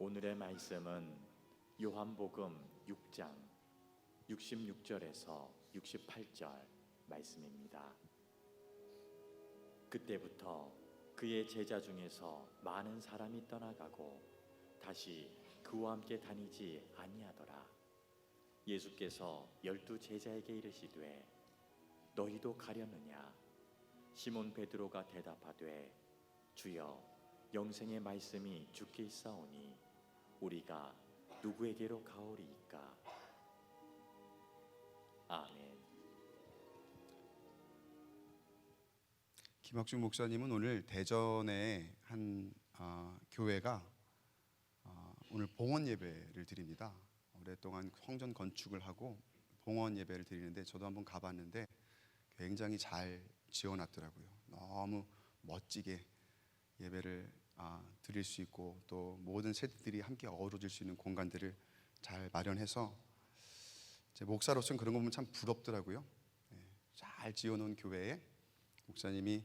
오늘의 말씀은 요한복음 6장 66절에서 68절 말씀입니다. 그때부터 그의 제자 중에서 많은 사람이 떠나가고 다시 그와 함께 다니지 아니하더라. 예수께서 12 제자에게 이르시되 너희도 가려느냐? 시몬 베드로가 대답하되 주여, 영생의 말씀이 주께 있사오니 우리가 누구에게로 가오리이까? 아멘. 김학중 목사님은 오늘 대전의 한 교회가 오늘 봉헌 예배를 드립니다. 오랫동안 성전 건축을 하고 봉헌 예배를 드리는데 저도 한번 가봤는데 굉장히 잘 지어놨더라고요. 너무 멋지게 예배를 드릴 수 있고 또 모든 세대들이 함께 어우러질 수 있는 공간들을 잘 마련해서 제 목사로서는 그런 거 보면 참 부럽더라고요. 잘 지어놓은 교회에 목사님이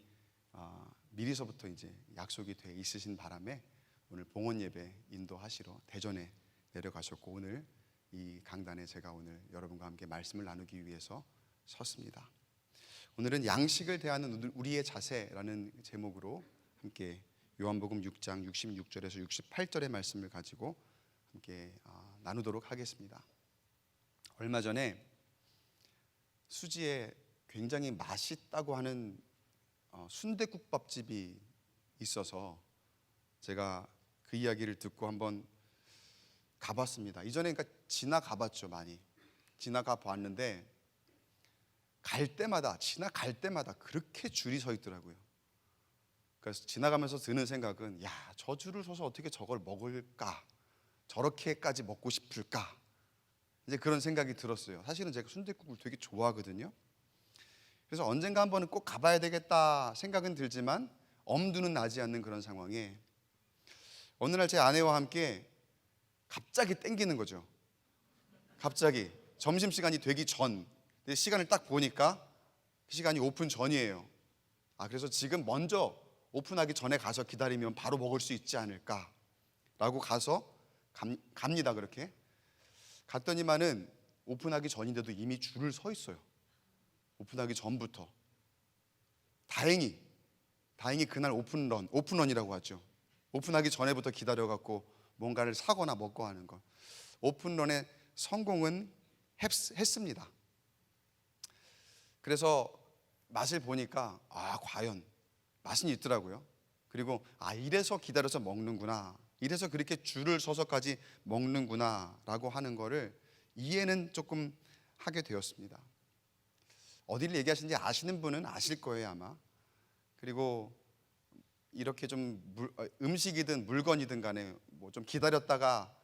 미리서부터 이제 약속이 돼 있으신 바람에 오늘 봉헌 예배 인도하시러 대전에 내려가셨고 오늘 이 강단에 제가 오늘 여러분과 함께 말씀을 나누기 위해서 섰습니다. 오늘은 양식을 대하는 우리의 자세라는 제목으로 함께 요한복음 6장 66절에서 68절의 말씀을 가지고 함께 나누도록 하겠습니다. 얼마 전에 수지에 굉장히 맛있다고 하는 순댓국밥집이 있어서 제가 그 이야기를 듣고 한번 가봤습니다. 이전에 그러니까 지나가봤죠. 많이 지나가 봤는데 지나갈 때마다 그렇게 줄이 서 있더라고요. 그래서 지나가면서 드는 생각은 저 줄을 서서 어떻게 저걸 먹을까? 저렇게까지 먹고 싶을까? 이제 그런 생각이 들었어요. 사실은 제가 순댓국을 되게 좋아하거든요. 그래서 언젠가 한번은 꼭 가봐야 되겠다 생각은 들지만 엄두는 나지 않는 그런 상황에 어느 날 제 아내와 함께 갑자기 땡기는 거죠. 갑자기 점심시간이 되기 전 시간을 딱 보니까 그 시간이 오픈 전이에요. 그래서 지금 먼저 오픈하기 전에 가서 기다리면 바로 먹을 수 있지 않을까 라고 가서 갑니다. 그렇게 갔더니만은 오픈하기 전인데도 이미 줄을 서 있어요. 오픈하기 전부터. 다행히 그날 오픈런이라고 하죠. 오픈하기 전에부터 기다려갖고 뭔가를 사거나 먹고 하는 것. 오픈런의 성공은 했습니다. 그래서 맛을 보니까 과연 맛은 있더라고요. 그리고 이래서 기다려서 먹는구나, 이래서 그렇게 줄을 서서까지 먹는구나 라고 하는 거를 이해는 조금 하게 되었습니다. 어디를 얘기하시는지 아시는 분은 아실 거예요 아마. 그리고 이렇게 좀 음식이든 물건이든 간에 뭐 좀 기다렸다가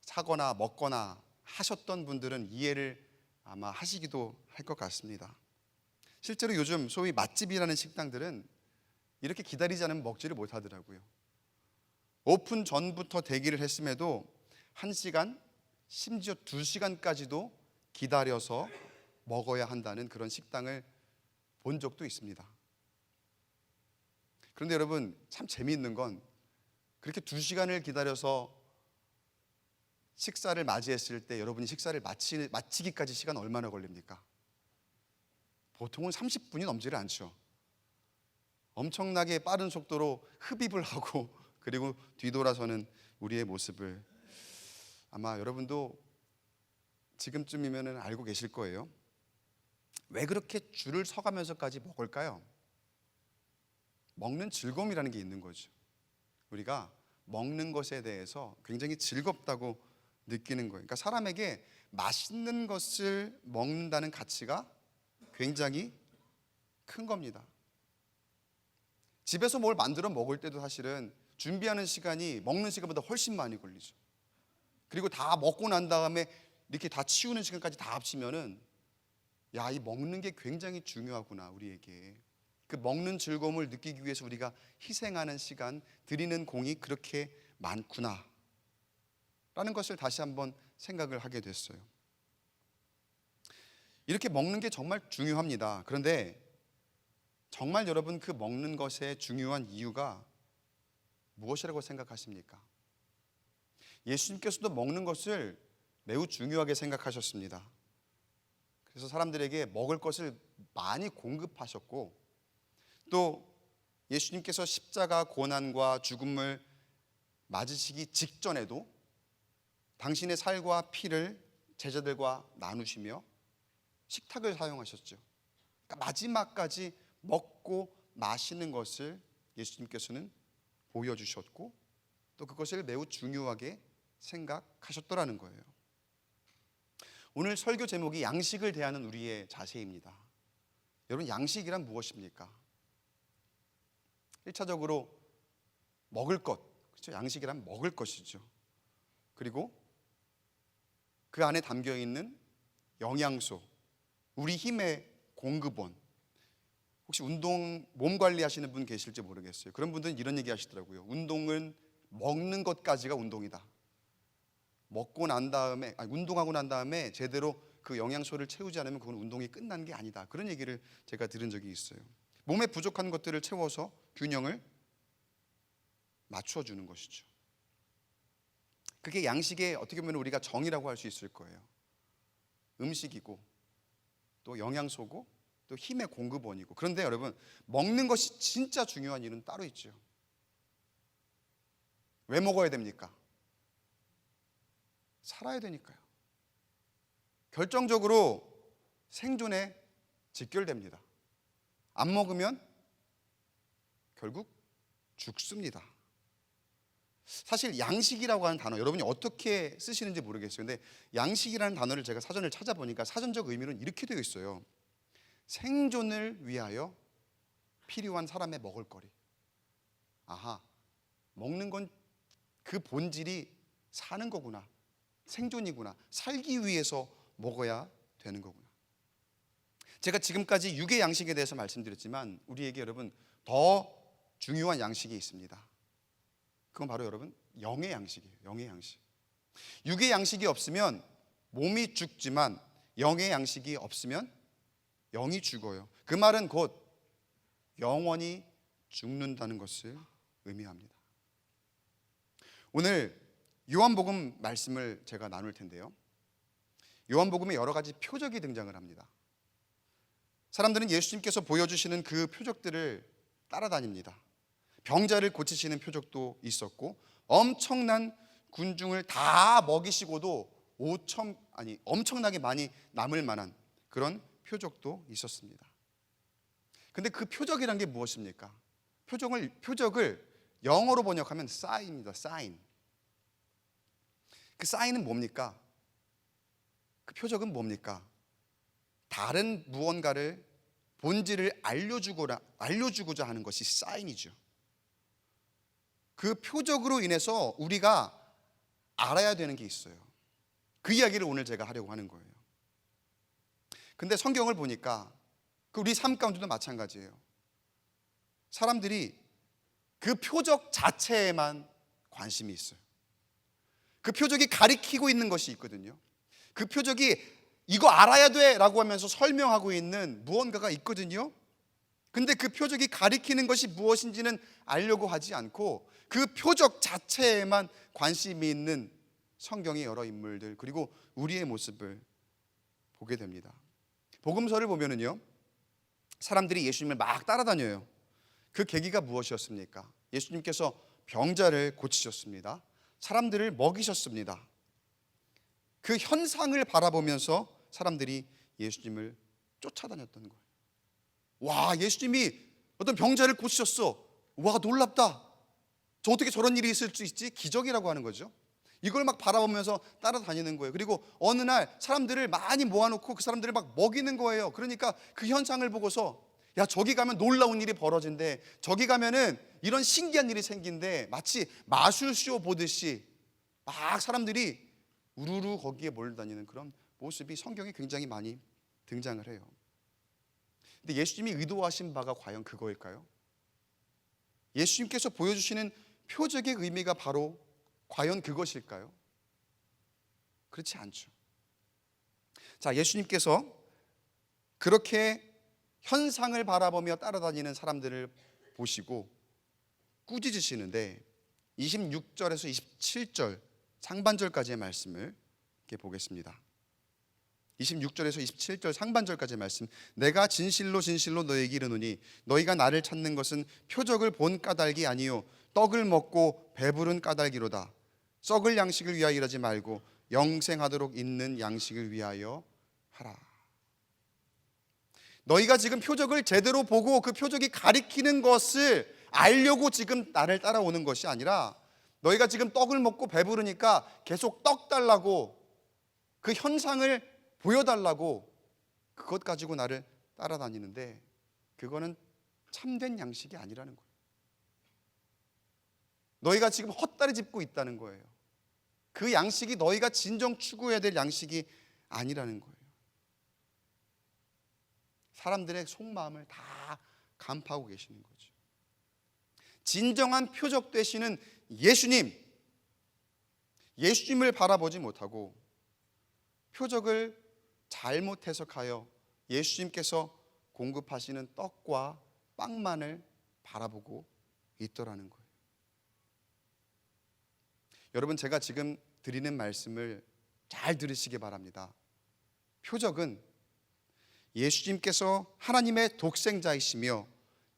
사거나 먹거나 하셨던 분들은 이해를 아마 하시기도 할 것 같습니다. 실제로 요즘 소위 맛집이라는 식당들은 이렇게 기다리지 않으면 먹지를 못하더라고요. 오픈 전부터 대기를 했음에도 1시간 심지어 2시간까지도 기다려서 먹어야 한다는 그런 식당을 본 적도 있습니다. 그런데 여러분 참 재미있는 건 그렇게 2시간을 기다려서 식사를 맞이했을 때 여러분이 식사를 마치기까지 시간 얼마나 걸립니까? 보통은 30분이 넘지를 않죠. 엄청나게 빠른 속도로 흡입을 하고 그리고 뒤돌아서는 우리의 모습을 아마 여러분도 지금쯤이면 알고 계실 거예요. 왜 그렇게 줄을 서가면서까지 먹을까요? 먹는 즐거움이라는 게 있는 거죠. 우리가 먹는 것에 대해서 굉장히 즐겁다고 느끼는 거예요. 그러니까 사람에게 맛있는 것을 먹는다는 가치가 굉장히 큰 겁니다. 집에서 뭘 만들어 먹을 때도 사실은 준비하는 시간이 먹는 시간보다 훨씬 많이 걸리죠. 그리고 다 먹고 난 다음에 이렇게 다 치우는 시간까지 다 합치면은 이 먹는 게 굉장히 중요하구나. 우리에게 그 먹는 즐거움을 느끼기 위해서 우리가 희생하는 시간, 드리는 공이 그렇게 많구나 라는 것을 다시 한번 생각을 하게 됐어요. 이렇게 먹는 게 정말 중요합니다. 그런데 정말 여러분 그 먹는 것의 중요한 이유가 무엇이라고 생각하십니까? 예수님께서도 먹는 것을 매우 중요하게 생각하셨습니다. 그래서 사람들에게 먹을 것을 많이 공급하셨고, 또 예수님께서 십자가 고난과 죽음을 맞으시기 직전에도 당신의 살과 피를 제자들과 나누시며 식탁을 사용하셨죠. 그러니까 마지막까지 먹고 마시는 것을 예수님께서는 보여주셨고, 또 그것을 매우 중요하게 생각하셨더라는 거예요. 오늘 설교 제목이 양식을 대하는 우리의 자세입니다. 여러분, 양식이란 무엇입니까? 1차적으로 먹을 것, 그렇죠? 양식이란 먹을 것이죠. 그리고 그 안에 담겨 있는 영양소, 우리 힘의 공급원. 혹시 운동, 몸 관리하시는 분 계실지 모르겠어요. 그런 분들은 이런 얘기 하시더라고요. 운동은 먹는 것까지가 운동이다. 먹고 난 다음에, 운동하고 난 다음에 제대로 그 영양소를 채우지 않으면 그건 운동이 끝난 게 아니다. 그런 얘기를 제가 들은 적이 있어요. 몸에 부족한 것들을 채워서 균형을 맞춰주는 것이죠. 그게 양식의 어떻게 보면 우리가 정의라고 할 수 있을 거예요. 음식이고 또 영양소고 또 힘의 공급원이고. 그런데 여러분, 먹는 것이 진짜 중요한 일은 따로 있죠. 왜 먹어야 됩니까? 살아야 되니까요. 결정적으로 생존에 직결됩니다. 안 먹으면 결국 죽습니다. 사실 양식이라고 하는 단어, 여러분이 어떻게 쓰시는지 모르겠어요. 근데 양식이라는 단어를 제가 사전을 찾아보니까 사전적 의미는 이렇게 되어 있어요. 생존을 위하여 필요한 사람의 먹을거리. 아하, 먹는 건 그 본질이 사는 거구나, 생존이구나, 살기 위해서 먹어야 되는 거구나. 제가 지금까지 육의 양식에 대해서 말씀드렸지만 우리에게 여러분 더 중요한 양식이 있습니다. 그건 바로 여러분 영의 양식이에요. 영의 양식. 육의 양식이 없으면 몸이 죽지만 영의 양식이 없으면 영이 죽어요. 그 말은 곧 영원히 죽는다는 것을 의미합니다. 오늘 요한복음 말씀을 제가 나눌 텐데요, 요한복음에 여러 가지 표적이 등장을 합니다. 사람들은 예수님께서 보여주시는 그 표적들을 따라다닙니다. 병자를 고치시는 표적도 있었고, 엄청난 군중을 다 먹이시고도 엄청나게 많이 남을 만한 그런 표적도 있었습니다. 근데 그 표적이란 게 무엇입니까? 표적을 영어로 번역하면 사인입니다. 사인. 그 사인은 뭡니까? 그 표적은 뭡니까? 다른 무언가를, 본질을 알려주고자 하는 것이 사인이죠. 그 표적으로 인해서 우리가 알아야 되는 게 있어요. 그 이야기를 오늘 제가 하려고 하는 거예요. 근데 성경을 보니까 우리 삶 가운데도 마찬가지예요. 사람들이 그 표적 자체에만 관심이 있어요. 그 표적이 가리키고 있는 것이 있거든요. 그 표적이 이거 알아야 돼 라고 하면서 설명하고 있는 무언가가 있거든요. 근데 그 표적이 가리키는 것이 무엇인지는 알려고 하지 않고 그 표적 자체에만 관심이 있는 성경의 여러 인물들, 그리고 우리의 모습을 보게 됩니다. 복음서를 보면은요, 사람들이 예수님을 막 따라다녀요. 그 계기가 무엇이었습니까? 예수님께서 병자를 고치셨습니다. 사람들을 먹이셨습니다. 그 현상을 바라보면서 사람들이 예수님을 쫓아다녔던 거예요. 와, 예수님이 어떤 병자를 고치셨어. 와, 놀랍다. 저 어떻게 저런 일이 있을 수 있지? 기적이라고 하는 거죠. 이걸 막 바라보면서 따라다니는 거예요. 그리고 어느 날 사람들을 많이 모아놓고 그 사람들을 막 먹이는 거예요. 그러니까 그 현상을 보고서, 야, 저기 가면 놀라운 일이 벌어진대, 저기 가면은 이런 신기한 일이 생긴대, 마치 마술쇼 보듯이 막 사람들이 우르르 거기에 몰려다니는 그런 모습이 성경에 굉장히 많이 등장을 해요. 근데 예수님이 의도하신 바가 과연 그거일까요? 예수님께서 보여주시는 표적의 의미가 바로 과연 그것일까요? 그렇지 않죠. 자, 예수님께서 그렇게 현상을 바라보며 따라다니는 사람들을 보시고 꾸짖으시는데 26절에서 27절 상반절까지의 말씀을 이렇게 보겠습니다. 26절에서 27절 상반절까지의 말씀. 내가 진실로 진실로 너희에게 이르노니 너희가 나를 찾는 것은 표적을 본 까닭이 아니요 떡을 먹고 배부른 까닭이로다. 썩을 양식을 위하여 일하지 말고 영생하도록 있는 양식을 위하여 하라. 너희가 지금 표적을 제대로 보고 그 표적이 가리키는 것을 알려고 지금 나를 따라오는 것이 아니라, 너희가 지금 떡을 먹고 배부르니까 계속 떡 달라고, 그 현상을 보여달라고 그것 가지고 나를 따라다니는데, 그거는 참된 양식이 아니라는 거예요. 너희가 지금 헛다리 짚고 있다는 거예요. 그 양식이 너희가 진정 추구해야 될 양식이 아니라는 거예요. 사람들의 속마음을 다 간파하고 계시는 거죠. 진정한 표적 되시는 예수님을 바라보지 못하고 표적을 잘못 해석하여 예수님께서 공급하시는 떡과 빵만을 바라보고 있더라는 거예요. 여러분, 제가 지금 드리는 말씀을 잘 들으시기 바랍니다. 표적은 예수님께서 하나님의 독생자이시며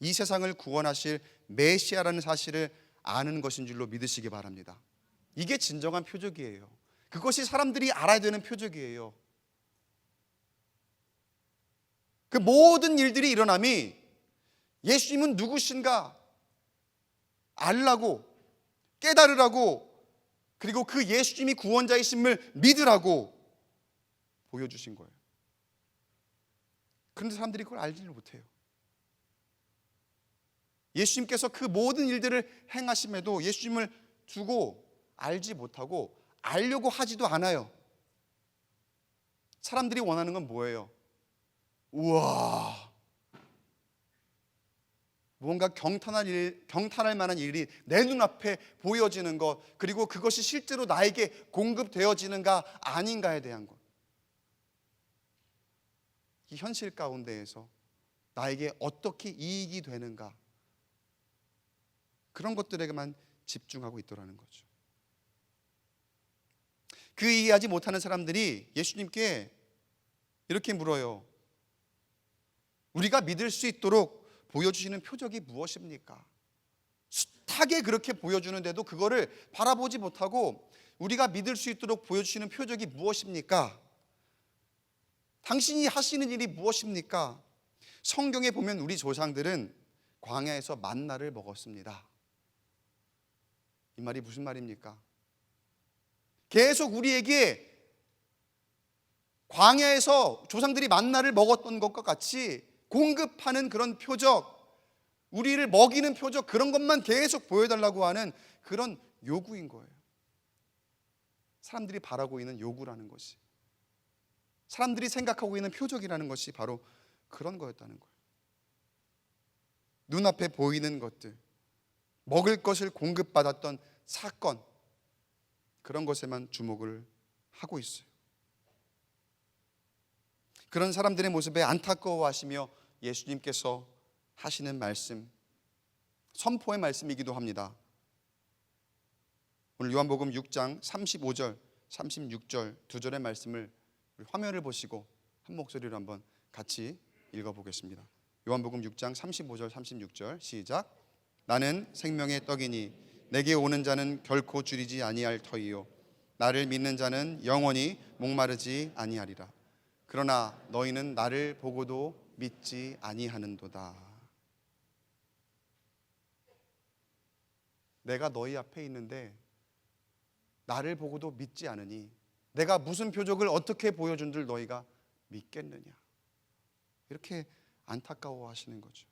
이 세상을 구원하실 메시아라는 사실을 아는 것인 줄로 믿으시기 바랍니다. 이게 진정한 표적이에요. 그것이 사람들이 알아야 되는 표적이에요. 그 모든 일들이 일어남이 예수님은 누구신가 알라고, 깨달으라고, 그리고 그 예수님이 구원자이심을 믿으라고 보여주신 거예요. 그런데 사람들이 그걸 알지를 못해요. 예수님께서 그 모든 일들을 행하심에도 예수님을 두고 알지 못하고 알려고 하지도 않아요. 사람들이 원하는 건 뭐예요? 우와, 뭔가 경탄할 만한 일이 내 눈앞에 보여지는 것, 그리고 그것이 실제로 나에게 공급되어지는가 아닌가에 대한 것, 이 현실 가운데에서 나에게 어떻게 이익이 되는가, 그런 것들에게만 집중하고 있더라는 거죠. 그 이해하지 못하는 사람들이 예수님께 이렇게 물어요. 우리가 믿을 수 있도록 보여주시는 표적이 무엇입니까? 숱하게 그렇게 보여주는데도 그거를 바라보지 못하고 우리가 믿을 수 있도록 보여주시는 표적이 무엇입니까? 당신이 하시는 일이 무엇입니까? 성경에 보면 우리 조상들은 광야에서 만나를 먹었습니다. 이 말이 무슨 말입니까? 계속 우리에게 광야에서 조상들이 만나를 먹었던 것과 같이 공급하는 그런 표적, 우리를 먹이는 표적, 그런 것만 계속 보여달라고 하는 그런 요구인 거예요. 사람들이 바라고 있는 요구라는 것이, 사람들이 생각하고 있는 표적이라는 것이 바로 그런 거였다는 거예요. 눈앞에 보이는 것들, 먹을 것을 공급받았던 사건, 그런 것에만 주목을 하고 있어요. 그런 사람들의 모습에 안타까워하시며 예수님께서 하시는 말씀, 선포의 말씀이기도 합니다. 오늘 요한복음 6장 35절, 36절 두 절의 말씀을 우리 화면을 보시고 한 목소리로 한번 같이 읽어보겠습니다. 요한복음 6장 35절, 36절 시작. 나는 생명의 떡이니 내게 오는 자는 결코 줄이지 아니할 터이요 나를 믿는 자는 영원히 목마르지 아니하리라. 그러나 너희는 나를 보고도 믿지 아니하는도다. 내가 너희 앞에 있는데 나를 보고도 믿지 않으니 내가 무슨 표적을 어떻게 보여준 줄 너희가 믿겠느냐. 이렇게 안타까워하시는 거죠.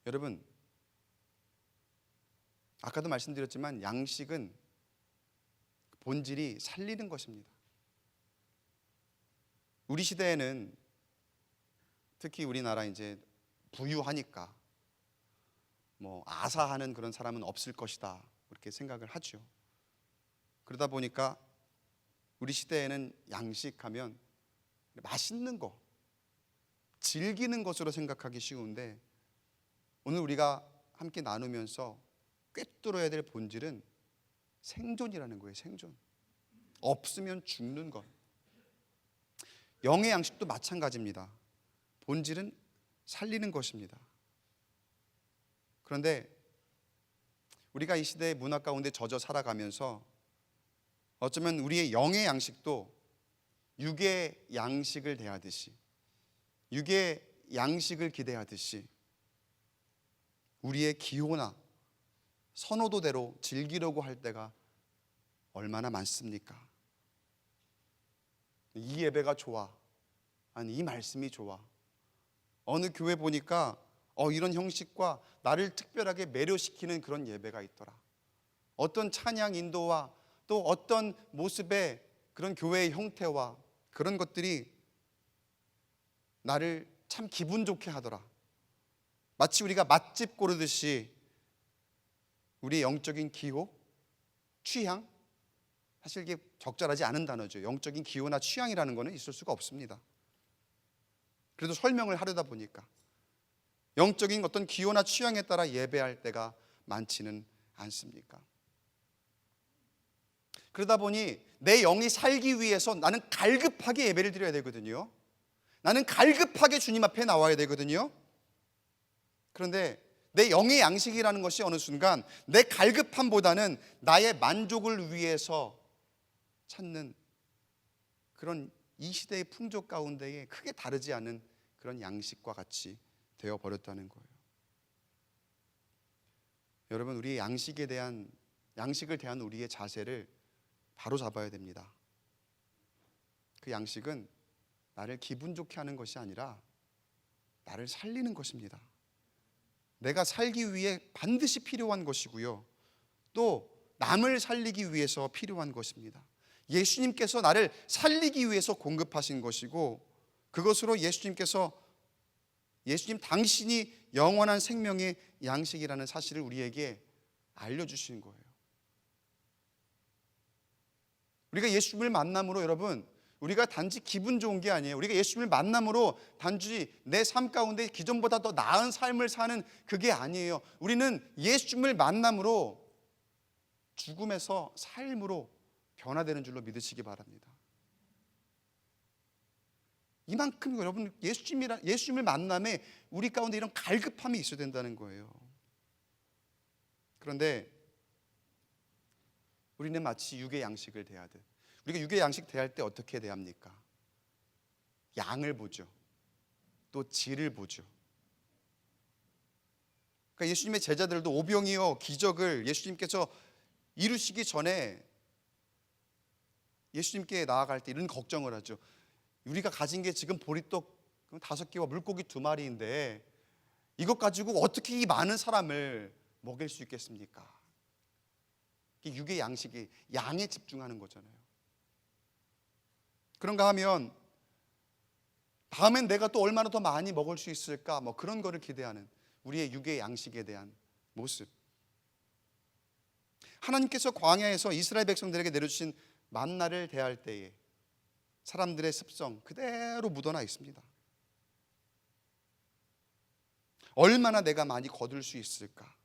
여러분, 아까도 말씀드렸지만 양식은 본질이 살리는 것입니다. 우리 시대에는 특히 우리나라 이제 부유하니까 뭐 아사하는 그런 사람은 없을 것이다, 그렇게 생각을 하죠. 그러다 보니까 우리 시대에는 양식하면 맛있는 거, 즐기는 것으로 생각하기 쉬운데, 오늘 우리가 함께 나누면서 꿰뚫어야 될 본질은 생존이라는 거예요. 생존. 없으면 죽는 것. 영의 양식도 마찬가지입니다. 본질은 살리는 것입니다. 그런데 우리가 이 시대의 문화 가운데 젖어 살아가면서 어쩌면 우리의 영의 양식도 육의 양식을 대하듯이, 육의 양식을 기대하듯이 우리의 기호나 선호도대로 즐기려고 할 때가 얼마나 많습니까? 이 예배가 좋아. 아니, 이 말씀이 좋아. 어느 교회 보니까 이런 형식과 나를 특별하게 매료시키는 그런 예배가 있더라. 어떤 찬양 인도와 또 어떤 모습의 그런 교회의 형태와 그런 것들이 나를 참 기분 좋게 하더라. 마치 우리가 맛집 고르듯이 우리의 영적인 기호, 취향, 사실 이게 적절하지 않은 단어죠. 영적인 기호나 취향이라는 것은 있을 수가 없습니다. 그래도 설명을 하려다 보니까 영적인 어떤 기호나 취향에 따라 예배할 때가 많지는 않습니까? 그러다 보니 내 영이 살기 위해서 나는 갈급하게 예배를 드려야 되거든요. 나는 갈급하게 주님 앞에 나와야 되거든요. 그런데 내 영의 양식이라는 것이 어느 순간 내 갈급함보다는 나의 만족을 위해서 찾는 그런 이 시대의 풍조 가운데에 크게 다르지 않은 그런 양식과 같이 되어버렸다는 거예요. 여러분, 우리의 양식을 대한 우리의 자세를 바로 잡아야 됩니다. 그 양식은 나를 기분 좋게 하는 것이 아니라 나를 살리는 것입니다. 내가 살기 위해 반드시 필요한 것이고요, 또 남을 살리기 위해서 필요한 것입니다. 예수님께서 나를 살리기 위해서 공급하신 것이고, 그것으로 예수님 당신이 영원한 생명의 양식이라는 사실을 우리에게 알려주시는 거예요. 우리가 예수님을 만남으로, 여러분, 우리가 단지 기분 좋은 게 아니에요. 우리가 예수님을 만남으로 단지 내 삶 가운데 기존보다 더 나은 삶을 사는 그게 아니에요. 우리는 예수님을 만남으로 죽음에서 삶으로 변화되는 줄로 믿으시기 바랍니다. 이만큼 여러분, 예수님을 만남에 우리 가운데 이런 갈급함이 있어야 된다는 거예요. 그런데 우리는 마치 육의 양식을 대하듯, 우리가 육의 양식 대할 때 어떻게 대합니까? 양을 보죠. 또 질을 보죠. 그러니까 예수님의 제자들도 오병이어 기적을 예수님께서 이루시기 전에 예수님께 나아갈 때 이런 걱정을 하죠. 우리가 가진 게 지금 보리떡 5개와 물고기 2마리인데 이것 가지고 어떻게 이 많은 사람을 먹일 수 있겠습니까? 이게 육의 양식이 양에 집중하는 거잖아요. 그런가 하면 다음엔 내가 또 얼마나 더 많이 먹을 수 있을까, 그런 거를 기대하는 우리의 육의 양식에 대한 모습. 하나님께서 광야에서 이스라엘 백성들에게 내려주신 만나를 대할 때에 사람들의 습성 그대로 묻어나 있습니다. 얼마나 내가 많이 거둘 수 있을까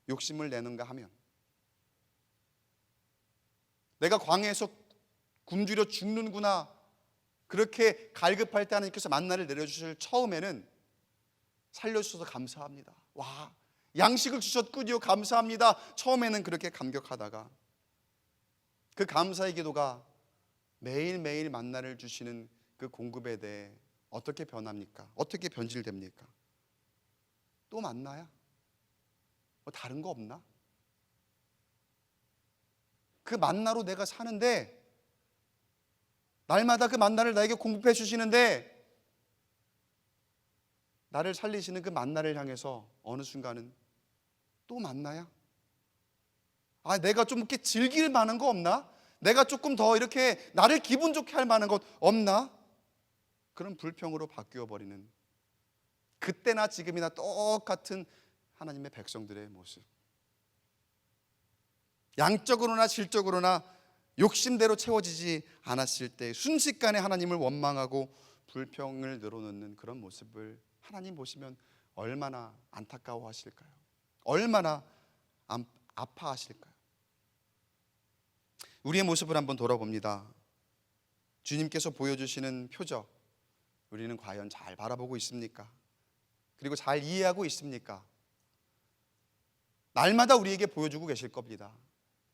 욕심을 내는가 하면, 내가 광야에서 굶주려 죽는구나 그렇게 갈급할 때 하나님께서 만나를 내려주실 처음에는 살려주셔서 감사합니다. 와, 양식을 주셨군요, 감사합니다. 처음에는 그렇게 감격하다가 그 감사의 기도가 매일매일 만나를 주시는 그 공급에 대해 어떻게 변합니까? 어떻게 변질됩니까? 또 만나야? 다른 거 없나? 그 만나로 내가 사는데, 날마다 그 만나를 나에게 공급해 주시는데, 나를 살리시는 그 만나를 향해서 어느 순간은 또 만나야? 내가 좀 이렇게 즐길 만한 거 없나? 내가 조금 더 이렇게 나를 기분 좋게 할 만한 것 없나? 그런 불평으로 바뀌어 버리는, 그때나 지금이나 똑같은 하나님의 백성들의 모습. 양적으로나 질적으로나 욕심대로 채워지지 않았을 때 순식간에 하나님을 원망하고 불평을 늘어놓는 그런 모습을 하나님 보시면 얼마나 안타까워하실까요? 얼마나 아파하실까요? 우리의 모습을 한번 돌아봅니다. 주님께서 보여주시는 표적, 우리는 과연 잘 바라보고 있습니까? 그리고 잘 이해하고 있습니까? 날마다 우리에게 보여주고 계실 겁니다.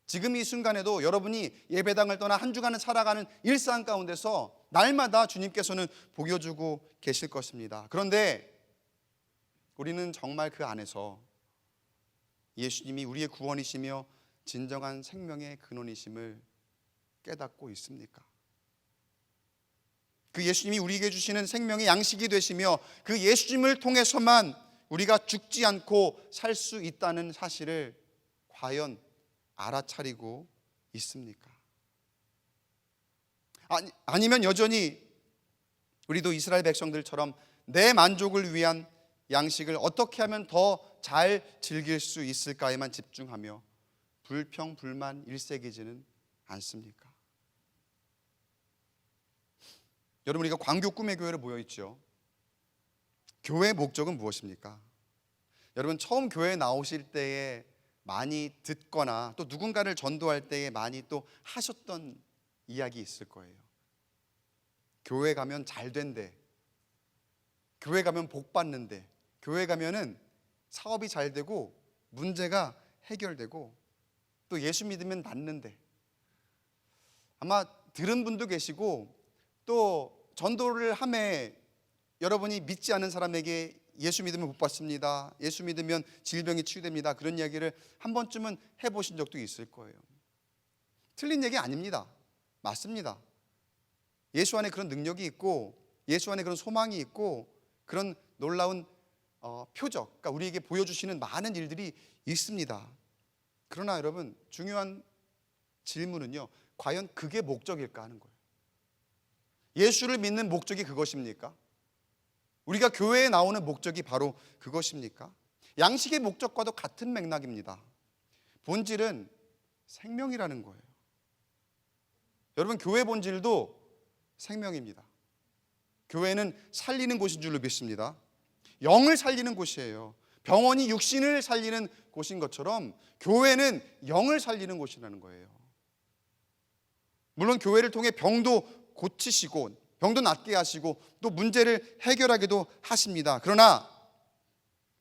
지금 이 순간에도 여러분이 예배당을 떠나 한 주간을 살아가는 일상 가운데서 날마다 주님께서는 보여주고 계실 것입니다. 그런데 우리는 정말 그 안에서 예수님이 우리의 구원이시며 진정한 생명의 근원이심을 깨닫고 있습니까? 그 예수님이 우리에게 주시는 생명의 양식이 되시며 그 예수님을 통해서만 우리가 죽지 않고 살 수 있다는 사실을 과연 알아차리고 있습니까? 아니면 여전히 우리도 이스라엘 백성들처럼 내 만족을 위한 양식을 어떻게 하면 더 잘 즐길 수 있을까에만 집중하며 불평, 불만 일색이지는 않습니까? 여러분, 우리가 광교 꿈의 교회로 모여 있죠. 교회의 목적은 무엇입니까? 여러분, 처음 교회에 나오실 때에 많이 듣거나 또 누군가를 전도할 때에 많이 또 하셨던 이야기 있을 거예요. 교회 가면 잘 된대, 교회 가면 복 받는데, 교회 가면은 사업이 잘 되고 문제가 해결되고 또 예수 믿으면 낫는데. 아마 들은 분도 계시고 또 전도를 함에 여러분이 믿지 않은 사람에게 예수 믿으면 복 받습니다, 예수 믿으면 질병이 치유됩니다, 그런 이야기를 한 번쯤은 해보신 적도 있을 거예요. 틀린 얘기 아닙니다. 맞습니다. 예수 안에 그런 능력이 있고 예수 안에 그런 소망이 있고 그런 놀라운 표적, 그러니까 우리에게 보여주시는 많은 일들이 있습니다. 그러나 여러분, 중요한 질문은요, 과연 그게 목적일까 하는 거예요. 예수를 믿는 목적이 그것입니까? 우리가 교회에 나오는 목적이 바로 그것입니까? 양식의 목적과도 같은 맥락입니다. 본질은 생명이라는 거예요. 여러분, 교회 본질도 생명입니다. 교회는 살리는 곳인 줄로 믿습니다. 영을 살리는 곳이에요. 병원이 육신을 살리는 곳인 것처럼 교회는 영을 살리는 곳이라는 거예요. 물론 교회를 통해 병도 고치시고 병도 낫게 하시고 또 문제를 해결하기도 하십니다. 그러나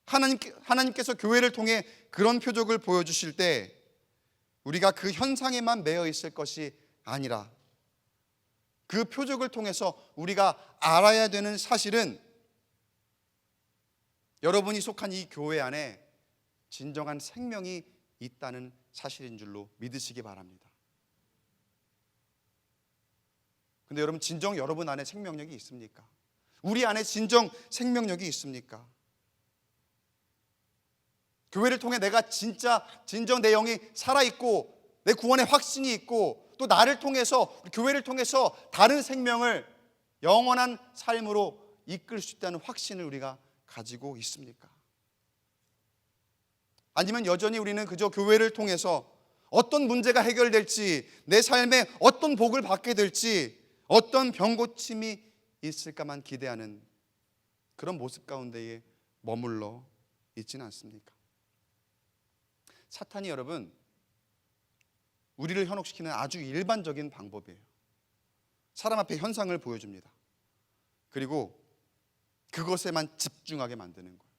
하나님께서 교회를 통해 그런 표적을 보여주실 때 우리가 그 현상에만 매여 있을 것이 아니라 그 표적을 통해서 우리가 알아야 되는 사실은 여러분이 속한 이 교회 안에 진정한 생명이 있다는 사실인 줄로 믿으시기 바랍니다. 근데 여러분, 진정 여러분 안에 생명력이 있습니까? 우리 안에 진정 생명력이 있습니까? 교회를 통해 내가 진정 내 영이 살아있고 내 구원의 확신이 있고 또 나를 통해서, 교회를 통해서 다른 생명을 영원한 삶으로 이끌 수 있다는 확신을 우리가 가지고 있습니까? 아니면 여전히 우리는 그저 교회를 통해서 어떤 문제가 해결될지, 내 삶에 어떤 복을 받게 될지, 어떤 병고침이 있을까만 기대하는 그런 모습 가운데에 머물러 있지는 않습니까? 사탄이 여러분, 우리를 현혹시키는 아주 일반적인 방법이에요. 사람 앞에 현상을 보여줍니다. 그리고 그것에만 집중하게 만드는 거예요.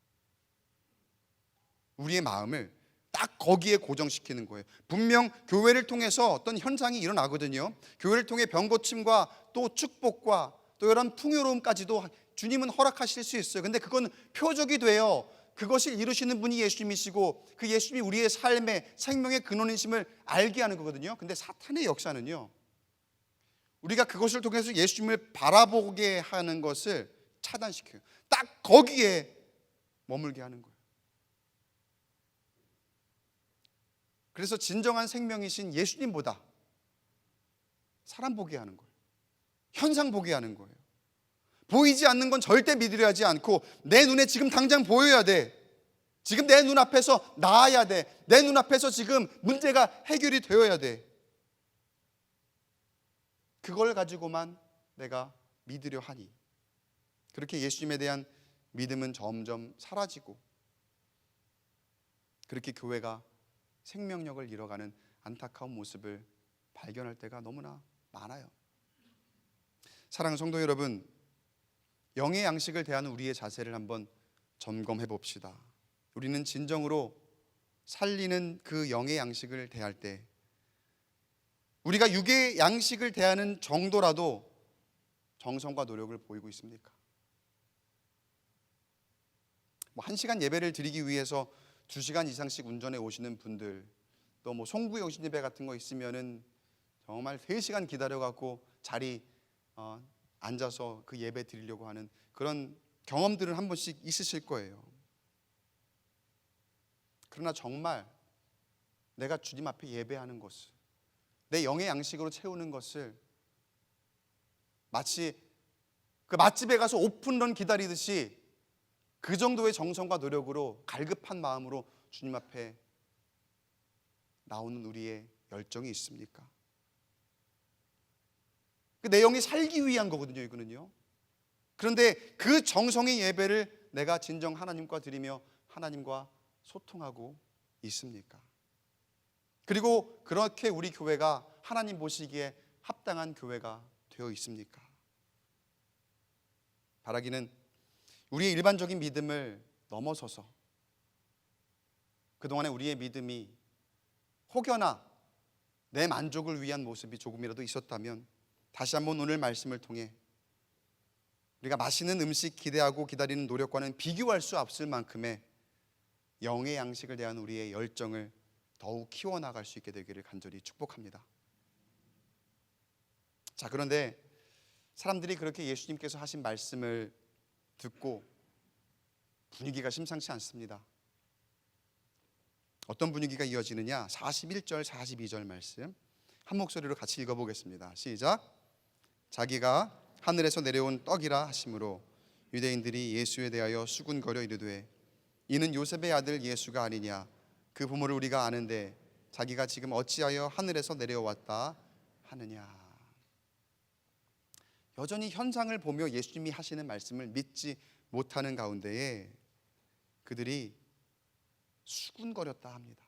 우리의 마음을 딱 거기에 고정시키는 거예요. 분명 교회를 통해서 어떤 현상이 일어나거든요. 교회를 통해 병고침과 또 축복과 또 이런 풍요로움까지도 주님은 허락하실 수 있어요. 근데 그건 표적이 돼요. 그것을 이루시는 분이 예수님이시고 그 예수님이 우리의 삶의 생명의 근원이심을 알게 하는 거거든요. 근데 사탄의 역사는요, 우리가 그것을 통해서 예수님을 바라보게 하는 것을 차단시켜요. 딱 거기에 머물게 하는 거예요. 그래서 진정한 생명이신 예수님보다 사람 보게 하는 거예요. 현상 보게 하는 거예요. 보이지 않는 건 절대 믿으려 하지 않고 내 눈에 지금 당장 보여야 돼. 지금 내 눈앞에서 나아야 돼. 내 눈앞에서 지금 문제가 해결이 되어야 돼. 그걸 가지고만 내가 믿으려 하니 그렇게 예수님에 대한 믿음은 점점 사라지고 그렇게 교회가 생명력을 잃어가는 안타까운 모습을 발견할 때가 너무나 많아요. 사랑하는 성도 여러분, 영의 양식을 대하는 우리의 자세를 한번 점검해 봅시다. 우리는 진정으로 살리는 그 영의 양식을 대할 때 우리가 육의 양식을 대하는 정도라도 정성과 노력을 보이고 있습니까? 1시간 예배를 드리기 위해서 2시간 이상씩 운전해 오시는 분들, 또 송구 영신 예배 같은 거 있으면은 정말 3시간 기다려 갖고 자리 앉아서 그 예배 드리려고 하는 그런 경험들은 한 번씩 있으실 거예요. 그러나 정말 내가 주님 앞에 예배하는 것을, 내 영의 양식으로 채우는 것을 마치 그 맛집에 가서 오픈런 기다리듯이 그 정도의 정성과 노력으로 갈급한 마음으로 주님 앞에 나오는 우리의 열정이 있습니까? 내 영이 살기 위한 거거든요, 이거는요. 그런데 그 정성의 예배를 내가 진정 하나님과 드리며 하나님과 소통하고 있습니까? 그리고 그렇게 우리 교회가 하나님 보시기에 합당한 교회가 되어 있습니까? 바라기는 우리의 일반적인 믿음을 넘어서서 그동안에 우리의 믿음이 혹여나 내 만족을 위한 모습이 조금이라도 있었다면 다시 한번 오늘 말씀을 통해 우리가 맛있는 음식 기대하고 기다리는 노력과는 비교할 수 없을 만큼의 영의 양식을 대한 우리의 열정을 더욱 키워나갈 수 있게 되기를 간절히 축복합니다. 자, 그런데 사람들이 그렇게 예수님께서 하신 말씀을 듣고 분위기가 심상치 않습니다. 어떤 분위기가 이어지느냐? 41절, 42절 말씀 한 목소리로 같이 읽어보겠습니다. 시작. 자기가 하늘에서 내려온 떡이라 하심으로 유대인들이 예수에 대하여 수군거려 이르되 이는 요셉의 아들 예수가 아니냐? 그 부모를 우리가 아는데 자기가 지금 어찌하여 하늘에서 내려왔다 하느냐? 여전히 현상을 보며 예수님이 하시는 말씀을 믿지 못하는 가운데에 그들이 수군거렸다 합니다.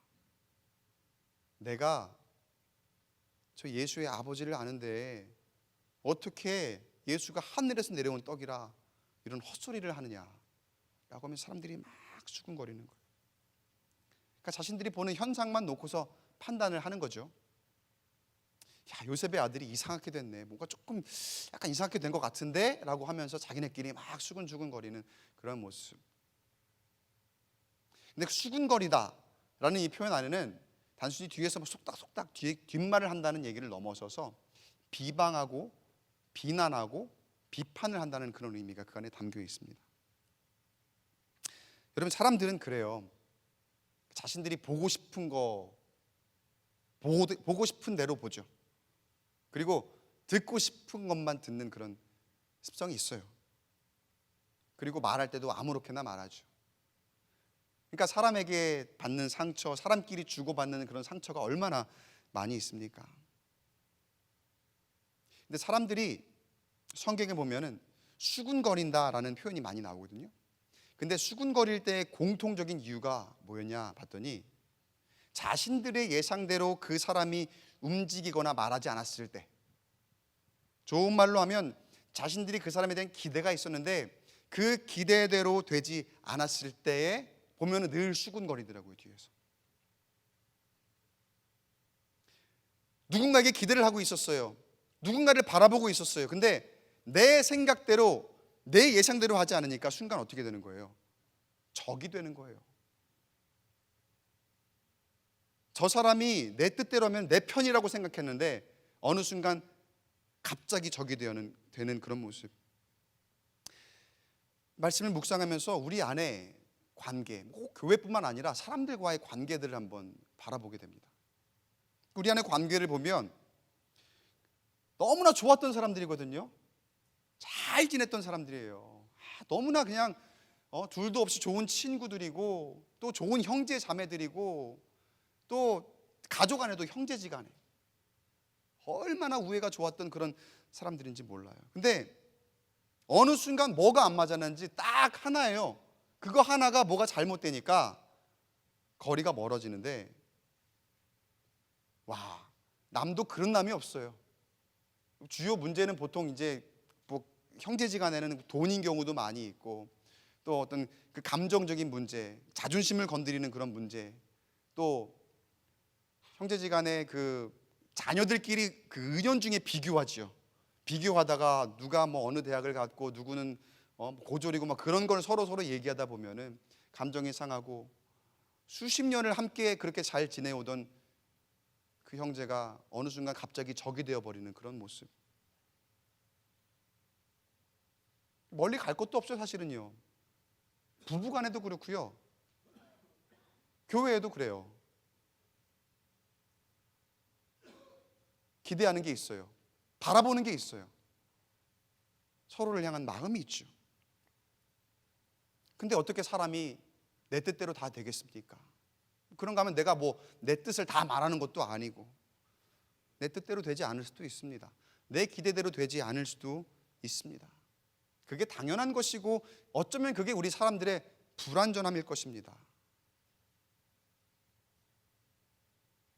내가 저 예수의 아버지를 아는데 어떻게 예수가 하늘에서 내려온 떡이라 이런 헛소리를 하느냐 라고 하면 사람들이 막 수군거리는 거예요. 그러니까 자신들이 보는 현상만 놓고서 판단을 하는 거죠. 야, 요셉의 아들이 이상하게 됐네, 뭔가 조금 약간 이상하게 된 것 같은데 라고 하면서 자기네끼리 막 수근수근거리는 그런 모습. 근데 수군거리다 라는 이 표현 안에는 단순히 뒤에서 속닥속닥 뒷말을 한다는 얘기를 넘어서서 비방하고 비난하고 비판을 한다는 그런 의미가 그 안에 담겨 있습니다. 여러분, 사람들은 그래요. 자신들이 보고 싶은 거 보고 싶은 대로 보죠. 그리고 듣고 싶은 것만 듣는 그런 습성이 있어요. 그리고 말할 때도 아무렇게나 말하죠. 그러니까 사람에게 받는 상처, 사람끼리 주고받는 그런 상처가 얼마나 많이 있습니까? 근데 사람들이 성경에 보면은 수군거린다라는 표현이 많이 나오거든요. 근데 수군거릴 때의 공통적인 이유가 뭐였냐 봤더니 자신들의 예상대로 그 사람이 움직이거나 말하지 않았을 때, 좋은 말로 하면 자신들이 그 사람에 대한 기대가 있었는데 그 기대대로 되지 않았을 때에 보면은 늘 수군거리더라고요, 뒤에서. 누군가에게 기대를 하고 있었어요. 누군가를 바라보고 있었어요. 근데 내 생각대로, 내 예상대로 하지 않으니까 순간 어떻게 되는 거예요? 적이 되는 거예요. 저 사람이 내 뜻대로 하면 내 편이라고 생각했는데 어느 순간 갑자기 적이 되는 그런 모습. 말씀을 묵상하면서 우리 안에 관계, 꼭 교회뿐만 아니라 사람들과의 관계들을 한번 바라보게 됩니다. 우리 안의 관계를 보면 너무나 좋았던 사람들이거든요. 잘 지냈던 사람들이에요. 너무나 그냥 둘도 없이 좋은 친구들이고 또 좋은 형제 자매들이고 또 가족 안에도 형제지간에 얼마나 우애가 좋았던 그런 사람들인지 몰라요. 근데 어느 순간 뭐가 안 맞았는지 딱 하나예요. 그거 하나가 뭐가 잘못되니까 거리가 멀어지는데, 와, 남도 그런 남이 없어요. 주요 문제는 보통 이제 뭐 형제지간에는 돈인 경우도 많이 있고, 또 어떤 그 감정적인 문제, 자존심을 건드리는 그런 문제, 또 형제지간에 그 자녀들끼리 그 은연중에 비교하지요. 비교하다가 누가 뭐 어느 대학을 갔고 누구는 고졸이고 막 그런 걸 서로 얘기하다 보면은 감정이 상하고, 수십 년을 함께 그렇게 잘 지내오던 그 형제가 어느 순간 갑자기 적이 되어버리는 그런 모습. 멀리 갈 것도 없어요, 사실은요. 부부간에도 그렇고요, 교회에도 그래요. 기대하는 게 있어요. 바라보는 게 있어요. 서로를 향한 마음이 있죠. 근데 어떻게 사람이 내 뜻대로 다 되겠습니까? 그런가 하면 내가 뭐 내 뜻을 다 말하는 것도 아니고, 내 뜻대로 되지 않을 수도 있습니다. 내 기대대로 되지 않을 수도 있습니다. 그게 당연한 것이고, 어쩌면 그게 우리 사람들의 불완전함일 것입니다.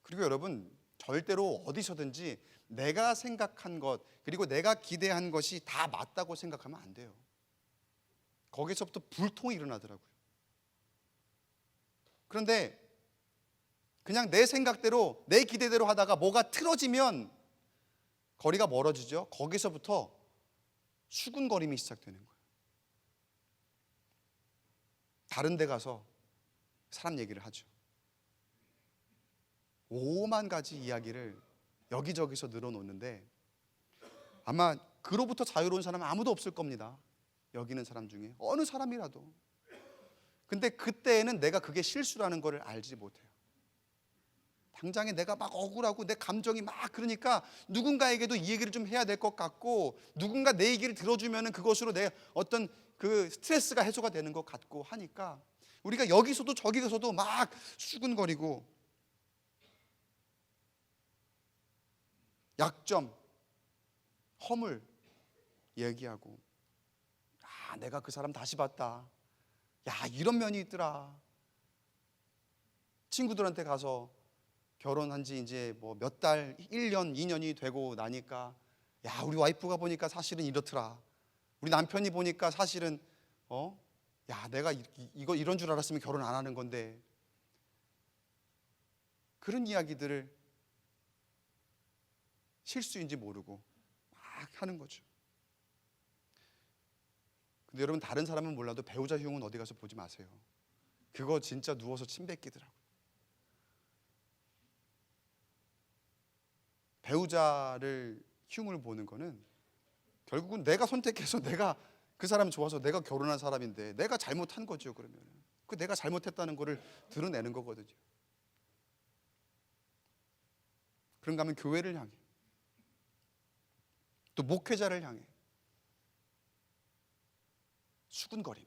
그리고 여러분, 절대로 어디서든지 내가 생각한 것, 그리고 내가 기대한 것이 다 맞다고 생각하면 안 돼요. 거기서부터 불통이 일어나더라고요. 그런데 그냥 내 생각대로, 내 기대대로 하다가 뭐가 틀어지면 거리가 멀어지죠. 거기서부터 수군거림이 시작되는 거예요. 다른 데 가서 사람 얘기를 하죠. 오만 가지 이야기를 여기저기서 늘어놓는데, 아마 그로부터 자유로운 사람은 아무도 없을 겁니다. 여기 있는 사람 중에 어느 사람이라도. 근데 그때에는 내가 그게 실수라는 걸 알지 못해요. 당장에 내가 막 억울하고 내 감정이 막 그러니까 누군가에게도 이 얘기를 좀 해야 될 것 같고, 누군가 내 얘기를 들어주면 그것으로 내 어떤 그 스트레스가 해소가 되는 것 같고 하니까, 우리가 여기서도 저기서도 막 수군거리고, 약점, 허물 얘기하고, 내가 그 사람 다시 봤다, 야 이런 면이 있더라. 친구들한테 가서 결혼한 지 이제 뭐 몇 달, 1년, 2년이 되고 나니까, 야 우리 와이프가 보니까 사실은 이렇더라, 우리 남편이 보니까 사실은 야 내가 이거 이런 줄 알았으면 결혼 안 하는 건데, 그런 이야기들을 실수인지 모르고 막 하는 거죠. 근데 여러분, 다른 사람은 몰라도 배우자 흉은 어디 가서 보지 마세요. 그거 진짜 누워서 침 뱉기더라고요. 배우자를 흉을 보는 거는 결국은 내가 선택해서, 내가 그 사람이 좋아서 내가 결혼한 사람인데 내가 잘못한 거죠. 그러면 그 내가 잘못했다는 거를 드러내는 거거든요. 그런가 하면 교회를 향해, 또 목회자를 향해 수군거림.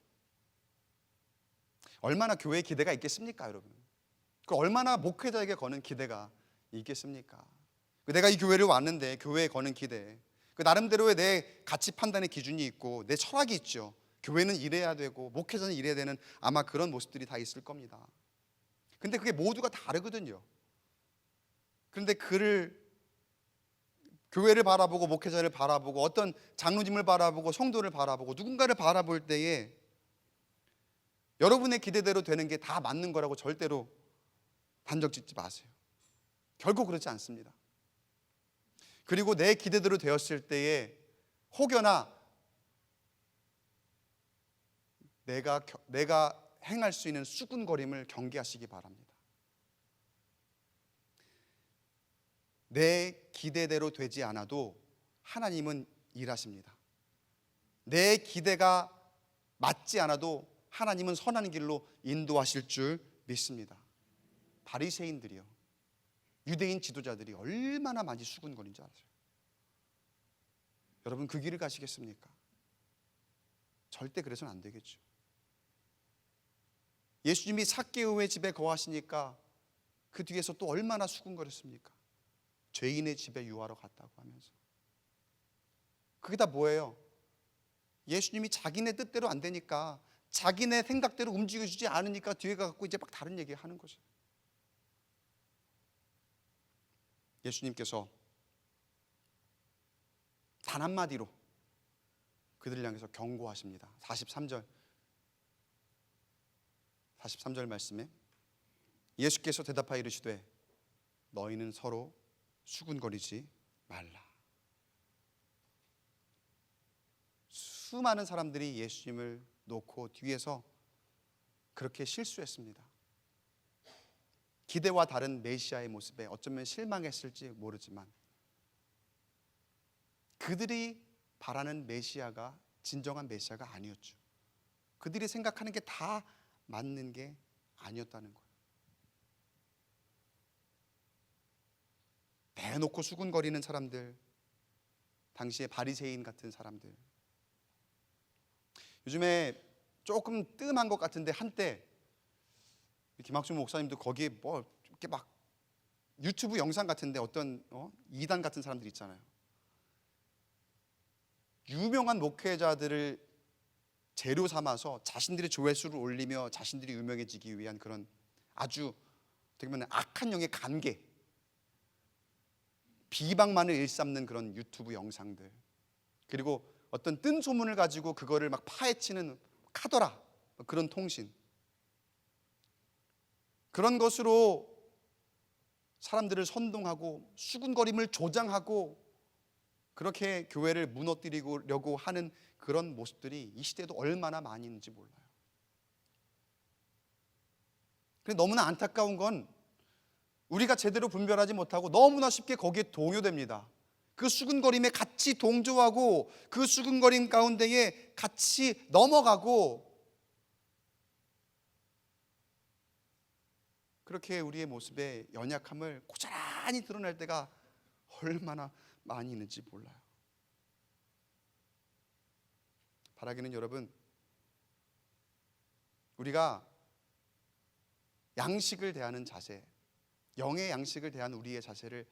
얼마나 교회에 기대가 있겠습니까, 여러분? 그 얼마나 목회자에게 거는 기대가 있겠습니까? 내가 이 교회를 왔는데 교회에 거는 기대, 그 나름대로의 내 가치 판단의 기준이 있고 내 철학이 있죠. 교회는 이래야 되고 목회자는 이래야 되는 아마 그런 모습들이 다 있을 겁니다. 근데 그게 모두가 다르거든요. 그런데 교회를 바라보고 목회자를 바라보고 어떤 장로님을 바라보고 성도를 바라보고 누군가를 바라볼 때에 여러분의 기대대로 되는 게 다 맞는 거라고 절대로 단정 짓지 마세요. 결코 그렇지 않습니다. 그리고 내 기대대로 되었을 때에 혹여나 내가 행할 수 있는 수군거림을 경계하시기 바랍니다. 내 기대대로 되지 않아도 하나님은 일하십니다. 내 기대가 맞지 않아도 하나님은 선한 길로 인도하실 줄 믿습니다. 바리새인들이요, 유대인 지도자들이 얼마나 많이 수군거린 줄 아세요? 여러분, 그 길을 가시겠습니까? 절대 그래서는 안 되겠죠. 예수님이 삭개오의 집에 거하시니까 그 뒤에서 또 얼마나 수군거렸습니까? 죄인의 집에 유하러 갔다고 하면서. 그게 다 뭐예요? 예수님이 자기네 뜻대로 안 되니까, 자기네 생각대로 움직여주지 않으니까 뒤에 가서 이제 막 다른 얘기 하는 거죠. 예수님께서 단 한마디로 그들을 향해서 경고하십니다. 43절 말씀에 예수께서 대답하여 이르시되 너희는 서로 수군거리지 말라. 수많은 사람들이 예수님을 놓고 뒤에서 그렇게 실수했습니다. 기대와 다른 메시아의 모습에 어쩌면 실망했을지 모르지만 그들이 바라는 메시아가 진정한 메시아가 아니었죠. 그들이 생각하는 게 다 맞는 게 아니었다는 거예요. 대놓고 수군거리는 사람들, 당시에 바리새인 같은 사람들. 요즘에 조금 뜸한 것 같은데 한때 김학중 목사님도 거기에 뭐 이렇게 막 유튜브 영상 같은데 어떤 이단 같은 사람들 있잖아요. 유명한 목회자들을 재료 삼아서 자신들의 조회수를 올리며 자신들이 유명해지기 위한 그런 아주 어떻게 보면 악한 영의 관계, 비방만을 일삼는 그런 유튜브 영상들, 그리고 어떤 뜬 소문을 가지고 그거를 막 파헤치는 카더라, 그런 통신, 그런 것으로 사람들을 선동하고 수군거림을 조장하고 그렇게 교회를 무너뜨리려고 하는 그런 모습들이 이 시대에도 얼마나 많이 있는지 몰라요. 그런데 너무나 안타까운 건 우리가 제대로 분별하지 못하고 너무나 쉽게 거기에 동요됩니다. 그 수군거림에 같이 동조하고 그 수군거림 가운데에 같이 넘어가고, 그렇게 우리의 모습의 연약함을 고스란히 드러낼 때가 얼마나 많이 있는지 몰라요. 바라기는 여러분, 우리가 양식을 대하는 자세, 영의 양식을 대한 우리의 자세를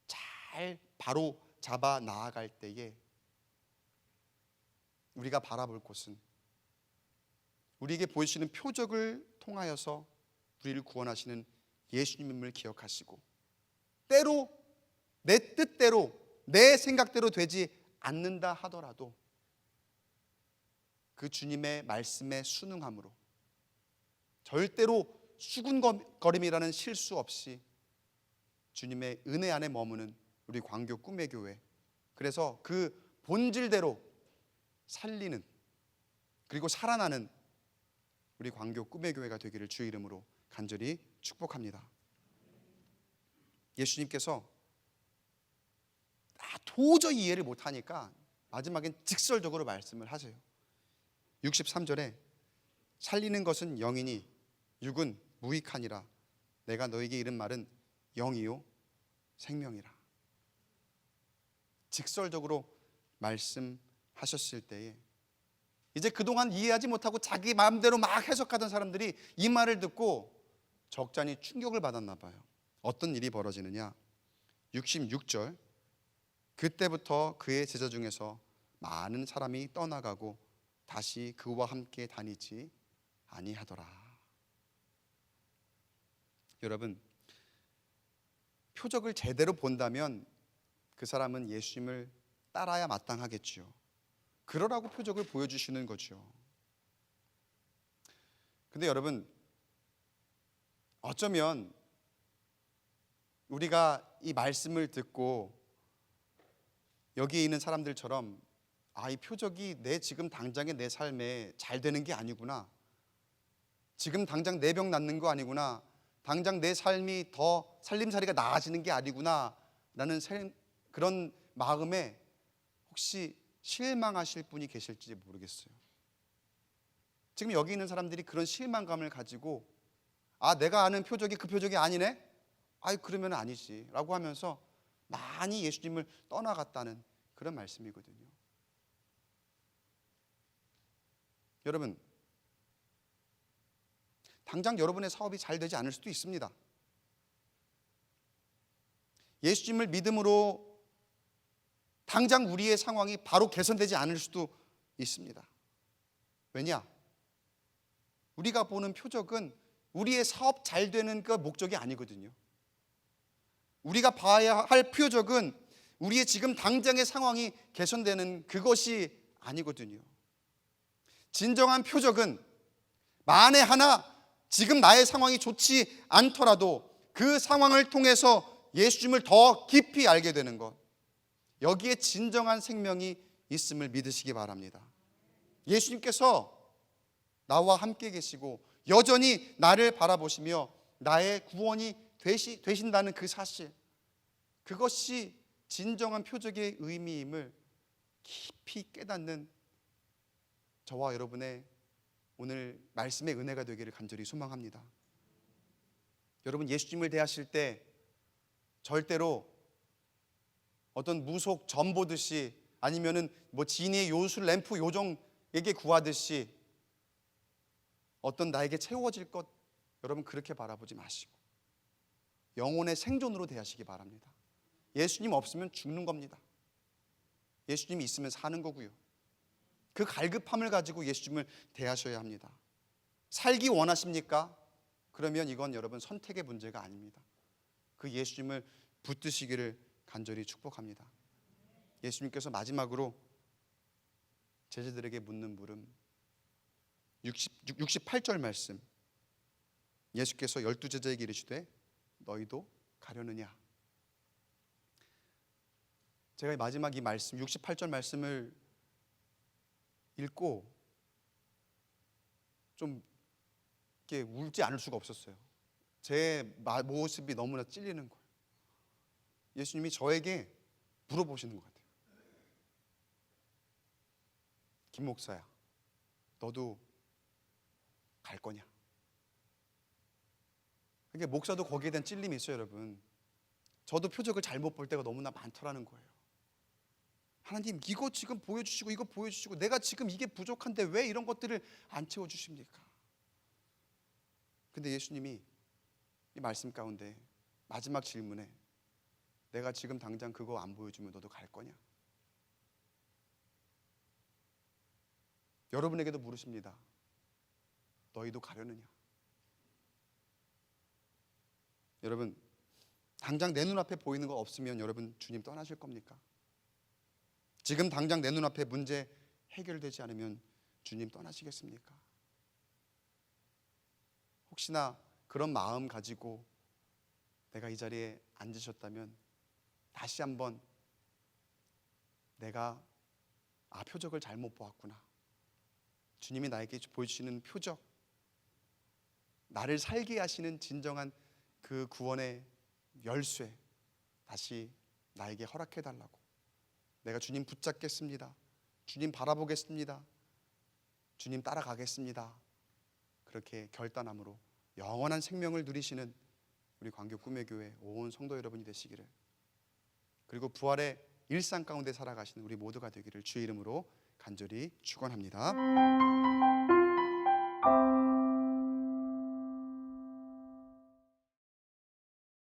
잘 바로 잡아 나아갈 때에 우리가 바라볼 곳은 우리에게 보이시는 표적을 통하여서 우리를 구원하시는 예수님을 기억하시고, 때로 내 뜻대로 내 생각대로 되지 않는다 하더라도 그 주님의 말씀에 순응함으로 절대로 수군거림이라는 실수 없이 주님의 은혜 안에 머무는 우리 광교 꿈의 교회, 그래서 그 본질대로 살리는 그리고 살아나는 우리 광교 꿈의 교회가 되기를 주의 이름으로 간절히 축복합니다. 예수님께서 도저히 이해를 못하니까 마지막엔 직설적으로 말씀을 하세요. 63절에 살리는 것은 영이니 육은 무익하니라. 내가 너에게 이른 말은 영이요 생명이라. 직설적으로 말씀하셨을 때에 이제 그동안 이해하지 못하고 자기 마음대로 막 해석하던 사람들이 이 말을 듣고 적잖이 충격을 받았나 봐요. 어떤 일이 벌어지느냐, 66절, 그때부터 그의 제자 중에서 많은 사람이 떠나가고 다시 그와 함께 다니지 아니하더라. 여러분, 표적을 제대로 본다면 그 사람은 예수님을 따라야 마땅하겠지요. 그러라고 표적을 보여주시는 거죠. 근데 여러분, 어쩌면 우리가 이 말씀을 듣고 여기에 있는 사람들처럼 이 표적이 지금 당장의 내 삶에 잘 되는 게 아니구나, 지금 당장 내 병 낫는 거 아니구나, 당장 내 삶이 더 살림살이가 나아지는 게 아니구나 라는 그런 마음에 혹시 실망하실 분이 계실지 모르겠어요. 지금 여기 있는 사람들이 그런 실망감을 가지고 내가 아는 표적이 그 표적이 아니네? 그러면 아니지 라고 하면서 많이 예수님을 떠나갔다는 그런 말씀이거든요. 여러분, 당장 여러분의 사업이 잘 되지 않을 수도 있습니다. 예수님을 믿음으로 당장 우리의 상황이 바로 개선되지 않을 수도 있습니다. 왜냐? 우리가 보는 표적은 우리의 사업 잘 되는 그 목적이 아니거든요. 우리가 봐야 할 표적은 우리의 지금 당장의 상황이 개선되는 그것이 아니거든요. 진정한 표적은 만에 하나 지금 나의 상황이 좋지 않더라도 그 상황을 통해서 예수님을 더 깊이 알게 되는 것, 여기에 진정한 생명이 있음을 믿으시기 바랍니다. 예수님께서 나와 함께 계시고 여전히 나를 바라보시며 나의 구원이 되신다는 그 사실, 그것이 진정한 표적의 의미임을 깊이 깨닫는 저와 여러분의 오늘 말씀의 은혜가 되기를 간절히 소망합니다. 여러분, 예수님을 대하실 때 절대로 어떤 무속 점 보듯이 아니면은 진의 요술 램프 요정에게 구하듯이 어떤 나에게 채워질 것, 여러분 그렇게 바라보지 마시고 영혼의 생존으로 대하시기 바랍니다. 예수님 없으면 죽는 겁니다. 예수님이 있으면 사는 거고요. 그 갈급함을 가지고 예수님을 대하셔야 합니다. 살기 원하십니까? 그러면 이건 여러분 선택의 문제가 아닙니다. 그 예수님을 붙드시기를 간절히 축복합니다. 예수님께서 마지막으로 제자들에게 묻는 물음, 68절 말씀, 예수께서 12제자에게 이르시되 너희도 가려느냐. 제가 마지막 이 말씀 68절 말씀을 읽고 좀 이렇게 울지 않을 수가 없었어요. 제 모습이 너무나 찔리는 거예요. 예수님이 저에게 물어보시는 것 같아요. 김 목사야, 너도 갈 거냐? 그러니까 목사도 거기에 대한 찔림이 있어요, 여러분. 저도 표적을 잘못 볼 때가 너무나 많더라는 거예요. 하나님, 이거 지금 보여주시고 이거 보여주시고 내가 지금 이게 부족한데 왜 이런 것들을 안 채워주십니까? 근데 예수님이 이 말씀 가운데 마지막 질문에 내가 지금 당장 그거 안 보여주면 너도 갈 거냐? 여러분에게도 물으십니다. 너희도 가려느냐? 여러분, 당장 내 눈앞에 보이는 거 없으면 여러분 주님 떠나실 겁니까? 지금 당장 내 눈앞에 문제 해결되지 않으면 주님 떠나시겠습니까? 혹시나 그런 마음 가지고 내가 이 자리에 앉으셨다면 다시 한번 내가 표적을 잘못 보았구나. 주님이 나에게 보여주시는 표적, 나를 살게 하시는 진정한 그 구원의 열쇠 다시 나에게 허락해달라고, 내가 주님 붙잡겠습니다, 주님 바라보겠습니다, 주님 따라가겠습니다, 그렇게 결단함으로 영원한 생명을 누리시는 우리 광교 꿈의 교회 온 성도 여러분이 되시기를, 그리고 부활의 일상 가운데 살아가시는 우리 모두가 되기를 주의 이름으로 간절히 축원합니다.